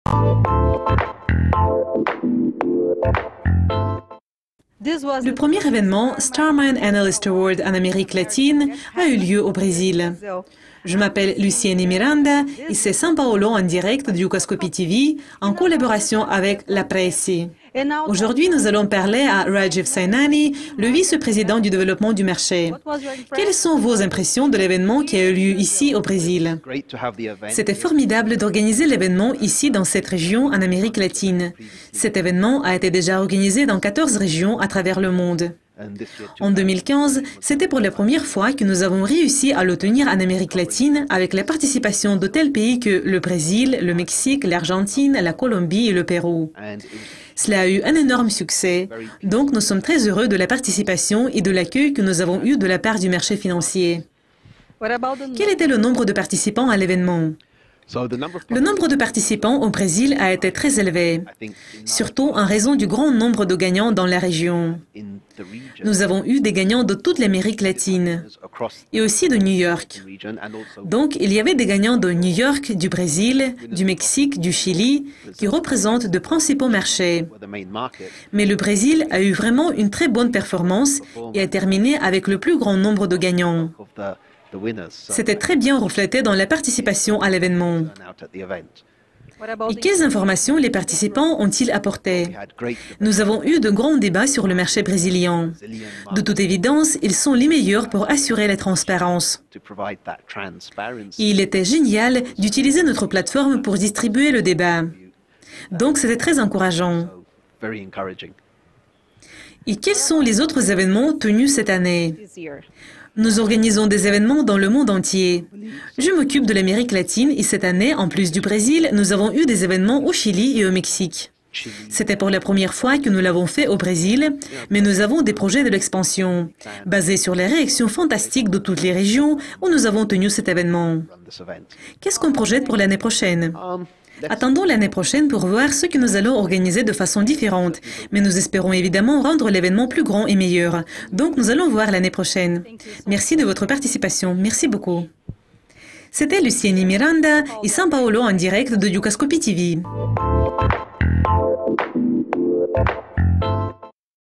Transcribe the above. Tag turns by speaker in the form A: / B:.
A: Le premier événement, Starmine Analyst Award en Amérique latine, a eu lieu au Brésil. Je m'appelle Luciene Miranda et c'est São Paulo en direct du Ducascopy TV en collaboration avec La Presse. Aujourd'hui, nous allons parler à Rajiv Sainani, le vice-président du développement du marché. Quelles sont vos impressions de l'événement qui a eu lieu ici au Brésil? C'était formidable d'organiser l'événement ici dans cette région en Amérique latine. Cet événement a été déjà organisé dans 14 régions à travers le monde. En 2015, c'était pour la première fois que nous avons réussi à le tenir en Amérique latine avec la participation de tels pays que le Brésil, le Mexique, l'Argentine, la Colombie et le Pérou. Cela a eu un énorme succès, donc nous sommes très heureux de la participation et de l'accueil que nous avons eu de la part du marché financier. Quel était le nombre de participants à l'événement? Le nombre de participants au Brésil a été très élevé, surtout en raison du grand nombre de gagnants dans la région. Nous avons eu des gagnants de toute l'Amérique latine et aussi de New York. Donc, il y avait des gagnants de New York, du Brésil, du Mexique, du Chili, qui représentent de principaux marchés. Mais le Brésil a eu vraiment une très bonne performance et a terminé avec le plus grand nombre de gagnants. C'était très bien reflété dans la participation à l'événement. Et quelles informations les participants ont-ils apportées? Nous avons eu de grands débats sur le marché brésilien. De toute évidence, ils sont les meilleurs pour assurer la transparence. Et il était génial d'utiliser notre plateforme pour distribuer le débat. Donc c'était très encourageant. Et quels sont les autres événements tenus cette année? Nous organisons des événements dans le monde entier. Je m'occupe de l'Amérique latine et cette année, en plus du Brésil, nous avons eu des événements au Chili et au Mexique. C'était pour la première fois que nous l'avons fait au Brésil, mais nous avons des projets de l'expansion, basés sur les réactions fantastiques de toutes les régions où nous avons tenu cet événement. Qu'est-ce qu'on projette pour l'année prochaine? Attendons l'année prochaine pour voir ce que nous allons organiser de façon différente, mais nous espérons évidemment rendre l'événement plus grand et meilleur. Donc nous allons voir l'année prochaine. Merci de votre participation. Merci beaucoup. C'était Luciene Miranda et São Paulo en direct de Ducascopy TV.